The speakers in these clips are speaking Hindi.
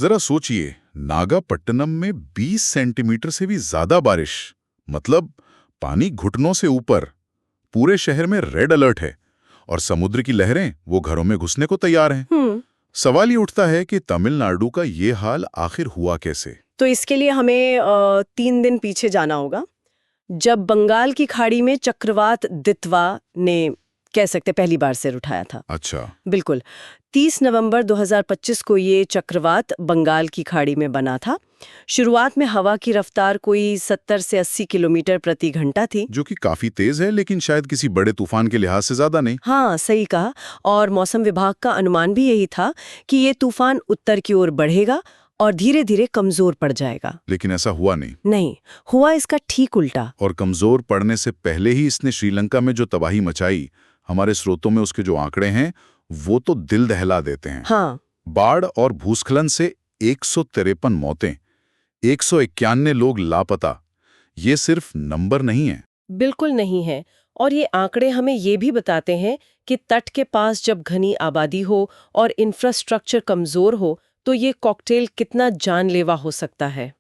जरा सोचिए, नागापट्टनम में 20 सेंटीमीटर से भी ज्यादा बारिश, मतलब पानी घुटनों से ऊपर। पूरे शहर में रेड अलर्ट है और समुद्र की लहरें वो घरों में घुसने को तैयार हैं। सवाल ये उठता है कि तमिलनाडु का ये हाल आखिर हुआ कैसे? तो इसके लिए हमें 3 दिन पीछे जाना होगा, जब बंगाल की खाड़ी में चक्रवात दितवा ने कह सकते पहली बार सिर उठाया था। अच्छा। बिल्कुल। 30 नवंबर 2025 को ये चक्रवात बंगाल की खाड़ी में बना था। शुरुआत में हवा की रफ्तार कोई 70 से 80 किलोमीटर प्रति घंटा थी, जो कि काफी तेज है, लेकिन शायद किसी बड़े तूफान के लिहाज से ज्यादा नहीं। हाँ, सही कहा। और मौसम विभाग का अनुमान भी यही था कि ये तूफान उत्तर की ओर बढ़ेगा और धीरे धीरे कमजोर पड़ जाएगा। लेकिन ऐसा हुआ नहीं। नहीं, हुआ इसका ठीक उल्टा। और कमजोर पड़ने से पहले ही इसने श्रीलंका में जो तबाही मचाई, हमारे स्रोतों में उसके जो आंकड़े हैं वो तो दिल दहला देते हैं। हाँ। बाढ़ और भूस्खलन से 153 मौतें, 191 लोग लापता। ये सिर्फ नंबर नहीं है। बिल्कुल नहीं है। और ये आंकड़े हमें ये भी बताते हैं कि तट के पास जब घनी आबादी हो और इंफ्रास्ट्रक्चर कमजोर हो तो ये कॉकटेल कितना जानलेवा हो सकता है।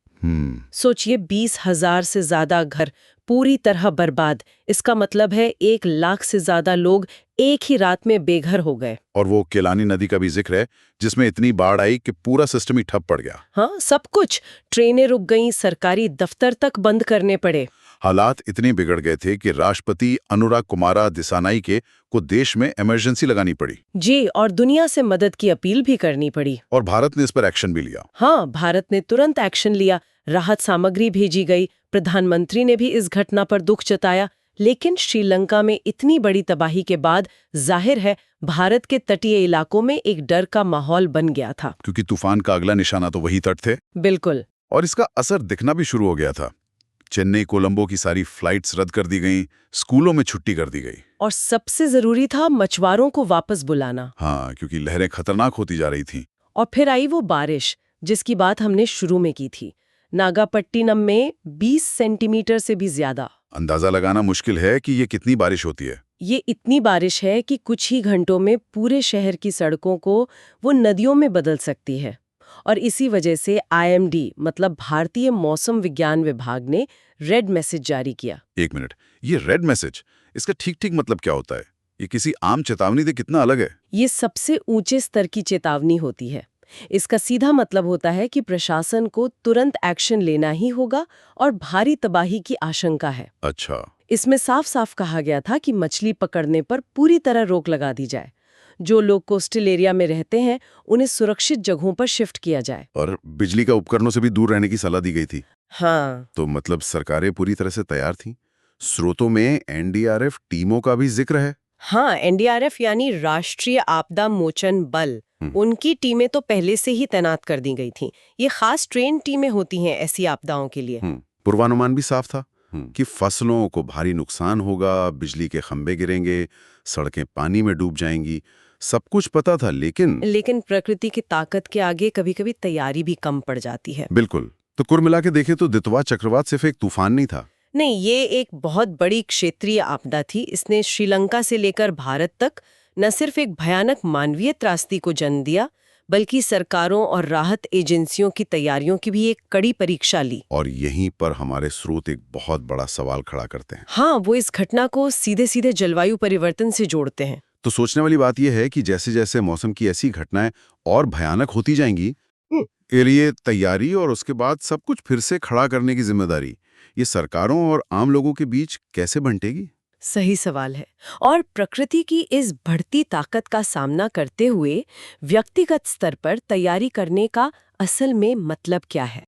सोचिए, 20,000 से ज्यादा घर पूरी तरह बर्बाद। इसका मतलब है 1 लाख से ज्यादा लोग एक ही रात में बेघर हो गए। और वो केलानी नदी का भी जिक्र है, जिसमें इतनी बाढ़ आई कि पूरा सिस्टम ही ठप पड़ गया। हाँ, सब कुछ। ट्रेनें रुक गईं, सरकारी दफ्तर तक बंद करने पड़े। हालात इतने बिगड़ गए थे कि राष्ट्रपति अनुराग कुमारा दिसानाइके को देश में इमरजेंसी लगानी पड़ी। जी, और दुनिया से मदद की अपील भी करनी पड़ी। और भारत ने इस पर एक्शन भी लिया। हाँ, भारत ने तुरंत एक्शन लिया। राहत सामग्री भेजी गई। प्रधानमंत्री ने भी इस घटना पर दुख जताया। लेकिन श्रीलंका में इतनी बड़ी तबाही के बाद जाहिर है भारत के तटीय इलाकों में एक डर का माहौल बन गया था, क्योंकि तूफान का अगला निशाना तो वही तट थे। बिल्कुल। और इसका असर दिखना भी शुरू हो गया था। चेन्नई कोलंबो की सारी फ्लाइट्स रद्द कर दी गईं, स्कूलों में छुट्टी कर दी गई। और सबसे जरूरी था मछुआरों को वापस बुलाना। हाँ, क्योंकि लहरें खतरनाक होती जा रही थीं। और फिर आई वो बारिश जिसकी बात हमने शुरू में की थी। नागापट्टिनम में 20 सेंटीमीटर से भी ज्यादा। अंदाजा लगाना मुश्किल है कि ये कितनी बारिश होती है। ये इतनी बारिश है कि कुछ ही घंटों में पूरे शहर की सड़कों को वो नदियों में बदल सकती है। और इसी वजह से IMD मतलब भारतीय मौसम विज्ञान विभाग ने रेड मैसेज जारी किया। 1 मिनट, ये रेड मैसेज, इसका ठीक मतलब क्या होता है? ये किसी आम चेतावनी से कितना अलग है? ये सबसे ऊंचे स्तर की चेतावनी होती है। इसका सीधा मतलब होता है कि प्रशासन को तुरंत एक्शन लेना ही होगा और भारी तबाही की आशंका है। अच्छा। इसमें साफ साफ कहा गया था कि मछली पकड़ने पर पूरी तरह रोक लगा दी जाए। जो लोग कोस्टल एरिया में रहते हैं उन्हें सुरक्षित जगहों पर शिफ्ट किया जाए। और बिजली का उपकरणों से भी दूर रहने की सलाह दी गई थी। हाँ। तो मतलब सरकारें पूरी तरह से तैयार थीं। स्रोतों में NDRF टीमों का भी जिक्र है। हाँ, NDRF यानी राष्ट्रीय आपदा मोचन बल, उनकी टीमें तो पहले से ही तैनात कर दी गई थीं। ये खास ट्रेन टीमें होती हैं ऐसी आपदाओं के लिए। पूर्वानुमान भी साफ था कि फसलों को भारी नुकसान होगा, बिजली के खंभे गिरेंगे, सड़कें पानी में डूब जाएंगी। सब कुछ पता था, लेकिन प्रकृति की ताकत के आगे कभी-कभी तैयारी भी कम पड़ जाती है। बिल्कुल। तो कुल मिला के देखें तो दितवा चक्रवात सिर्फ एक तूफान नहीं था। नहीं, ये एक बहुत बड़ी क्षेत्रीय आपदा थी। इसने श्रीलंका से लेकर भारत तक न सिर्फ एक भयानक मानवीय त्रासदी को जन्म दिया, बल्कि सरकारों और राहत एजेंसियों की तैयारियों की भी एक कड़ी परीक्षा ली। और यहीं पर हमारे स्रोत एक बहुत बड़ा सवाल खड़ा करते हैं। हाँ, वो इस घटना को सीधे सीधे जलवायु परिवर्तन से जोड़ते हैं। तो सोचने वाली बात यह है कि जैसे जैसे मौसम की ऐसी घटनाएं और भयानक होती जाएंगी, के लिए तैयारी और उसके बाद सब कुछ फिर से खड़ा करने की जिम्मेदारी ये सरकारों और आम लोगों के बीच कैसे बंटेगी? सही सवाल है। और प्रकृति की इस बढ़ती ताकत का सामना करते हुए व्यक्तिगत स्तर पर तैयारी करने का असल में मतलब क्या है?